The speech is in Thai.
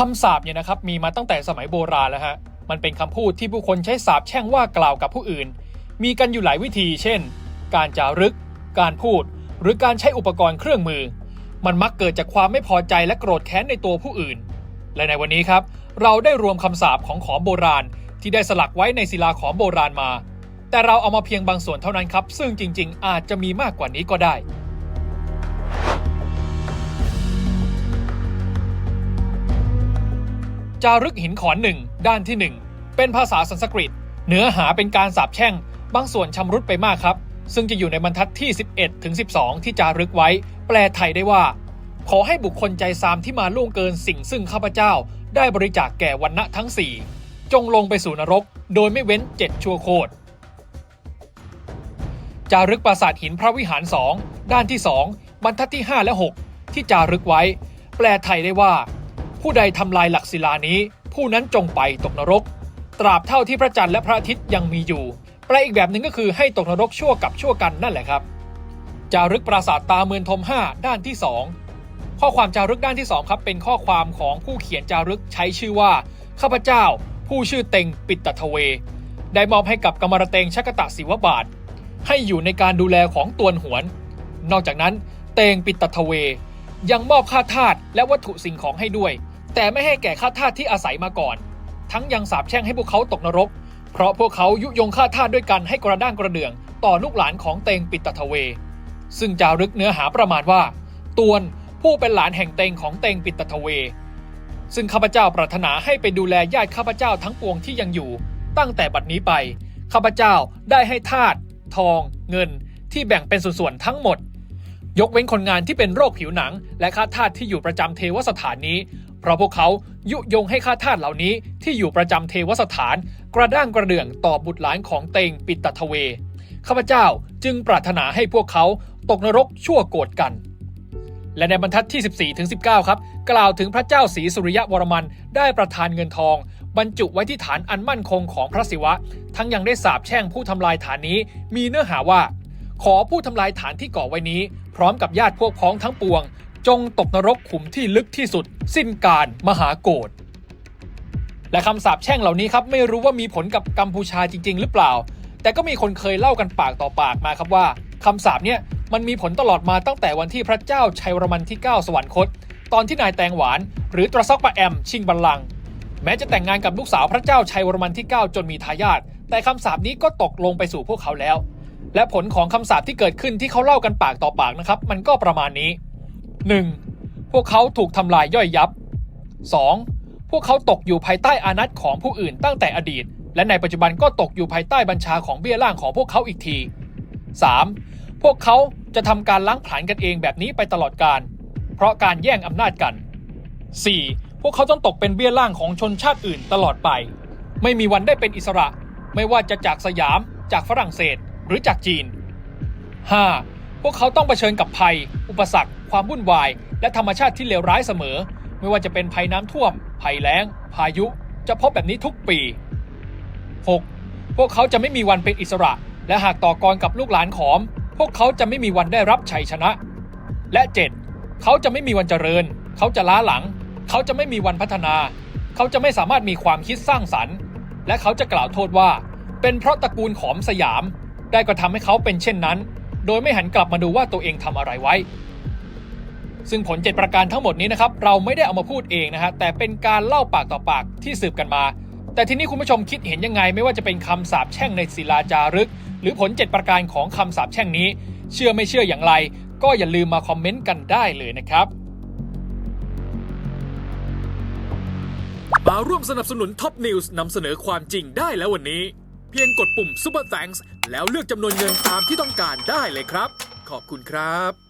คำสาปเนี่ยนะครับมีมาตั้งแต่สมัยโบราณแล้วฮะมันเป็นคำพูดที่ผู้คนใช้สาปแช่งว่ากล่าวกับผู้อื่นมีกันอยู่หลายวิธีเช่นการจารึกการพูดหรือการใช้อุปกรณ์เครื่องมือมันมักเกิดจากความไม่พอใจและโกรธแค้นในตัวผู้อื่นและในวันนี้ครับเราได้รวมคำสาปของขอมโบราณที่ได้สลักไว้ในศิลาขอมโบราณมาแต่เราเอามาเพียงบางส่วนเท่านั้นครับซึ่งจริงๆอาจจะมีมากกว่านี้ก็ได้จารึกหินขอน1ด้านที่1เป็นภาษาสันสกฤตเนื้อหาเป็นการสาปแช่งบางส่วนชำรุดไปมากครับซึ่งจะอยู่ในบรรทัดที่11ถึง12ที่จารึกไว้แปลไทยได้ว่าขอให้บุคคลใจซามที่มาล่วงเกินสิ่งซึ่งข้าพเจ้าได้บริจาคแก่วรรณะทั้ง4จงลงไปสู่นรกโดยไม่เว้น7ชั่วโคตรจารึกปราสาทหินพระวิหาร2ด้านที่2บรรทัดที่5และ6ที่จารึกไว้แปลไทยได้ว่าผู้ใดทำลายหลักศิลานี้ผู้นั้นจงไปตกนรกตราบเท่าที่พระจันทร์และพระอาทิตย์ยังมีอยู่แปลอีกแบบหนึ่งก็คือให้ตกนรกชั่วกับชั่วกันนั่นแหละครับจารึกปราสาทตาเมือนทม5ด้านที่2ข้อความจารึกด้านที่2ครับเป็นข้อความของผู้เขียนจารึกใช้ชื่อว่าข้าพเจ้าผู้ชื่อเต็งปิตทเวได้มอบให้กับกมรเต็งชักตะศิวบาทให้อยู่ในการดูแลของตวนหวนนอกจากนั้นเต็งปิตทเวยังมอบข้าทาสและวัตถุสิ่งของให้ด้วยแต่ไม่ให้แก่ข้าทาสที่อาศัยมาก่อนทั้งยังสาปแช่งให้พวกเขาตกนรกเพราะพวกเขายุยงข้าทาสด้วยกันให้กระด้างกระเดื่องต่อลูกหลานของเต็งปิตทเวซึ่งจารึกเนื้อหาประมาณว่าตวนผู้เป็นหลานแห่งเต็งของเต็งปิตทเวซึ่งข้าพเจ้าปรารถนาให้ไปดูแลญาติข้าพเจ้าทั้งปวงที่ยังอยู่ตั้งแต่บัดนี้ไปข้าพเจ้าได้ให้ทาสทองเงินที่แบ่งเป็นส่วนๆทั้งหมดยกเว้นคนงานที่เป็นโรคผิวหนังและข้าทาสที่อยู่ประจำเทวสถานนี้เพราะพวกเขายุยงให้ข้าทาสเหล่านี้ที่อยู่ประจำเทวสถานกระด้างกระเดื่องต่อบุตรหลานของเต็งปิตทเวข้าพเจ้าจึงปรารถนาให้พวกเขาตกนรกชั่วโกรธกันและในบรรทัดที่14ถึง19ครับกล่าวถึงพระเจ้าศรีสุริยวรมันได้ประทานเงินทองบรรจุไว้ที่ฐานอันมั่นคงของพระศิวะทั้งยังได้สาปแช่งผู้ทำลายฐานนี้มีเนื้อหาว่าขอผู้ทำลายฐานที่ก่อไว้นี้พร้อมกับญาติพวกพ้องทั้งปวงจงตกนรกขุมที่ลึกที่สุดสิ้นกาลมหาโกฏและคำสาปแช่งเหล่านี้ครับไม่รู้ว่ามีผลกับกัมพูชาจริงๆหรือเปล่าแต่ก็มีคนเคยเล่ากันปากต่อปากมาครับว่าคำสาปเนี่ยมันมีผลตลอดมาตั้งแต่วันที่พระเจ้าชัยวรมันที่9สวรรคตตอนที่นายแตงหวานหรือตรซอกปะแอมชิงบัลลังก์แม้จะแต่งงานกับลูกสาวพระเจ้าชัยวรมันที่9จนมีทายาทแต่คำสาปนี้ก็ตกลงไปสู่พวกเขาแล้วและผลของคำสาปที่เกิดขึ้นที่เขาเล่ากันปากต่อปากนะครับมันก็ประมาณนี้ 1. พวกเขาถูกทำลายย่อยยับ 2. พวกเขาตกอยู่ภายใต้อานัตของผู้อื่นตั้งแต่อดีตและในปัจจุบันก็ตกอยู่ภายใต้บัญชาของเบี้ยล่างของพวกเขาอีกที 3. พวกเขาจะทำการล้างผลาญกันเองแบบนี้ไปตลอดกาลเพราะการแย่งอำนาจกัน 4. พวกเขาต้องตกเป็นเบี้ยล่างของชนชาติอื่นตลอดไปไม่มีวันได้เป็นอิสระไม่ว่าจะจากสยามจากฝรั่งเศสหรือจากจีน 5. พวกเขาต้องเผชิญกับภัยอุปสรรคความวุ่นวายและธรรมชาติที่เลวร้ายเสมอไม่ว่าจะเป็นภัยน้ำท่วมภัยแล้งพายุจะพบแบบนี้ทุกปี 6. พวกเขาจะไม่มีวันเป็นอิสระและหากต่อกรกับลูกหลานขอมพวกเขาจะไม่มีวันได้รับชัยชนะและ 7. เขาจะไม่มีวันเจริญเขาจะล้าหลังเขาจะไม่มีวันพัฒนาเขาจะไม่สามารถมีความคิดสร้างสรรค์และเขาจะกล่าวโทษว่าเป็นเพราะตระกูลขอมสยามได้กระทำให้เขาเป็นเช่นนั้นโดยไม่หันกลับมาดูว่าตัวเองทำอะไรไว้ซึ่งผล7ประการทั้งหมดนี้นะครับเราไม่ได้เอามาพูดเองนะฮะแต่เป็นการเล่าปากต่อปากที่สืบกันมาแต่ทีนี้คุณผู้ชมคิดเห็นยังไงไม่ว่าจะเป็นคำสาปแช่งในศิลาจารึกหรือผล7ประการของคำสาปแช่งนี้เชื่อไม่เชื่ออย่างไรก็อย่าลืมมาคอมเมนต์กันได้เลยนะครับมาร่วมสนับสนุนท็อปนิวส์นำเสนอความจริงได้แล้ววันนี้เพียงกดปุ่ม Super Thanks แล้วเลือกจำนวนเงินตามที่ต้องการได้เลยครับขอบคุณครับ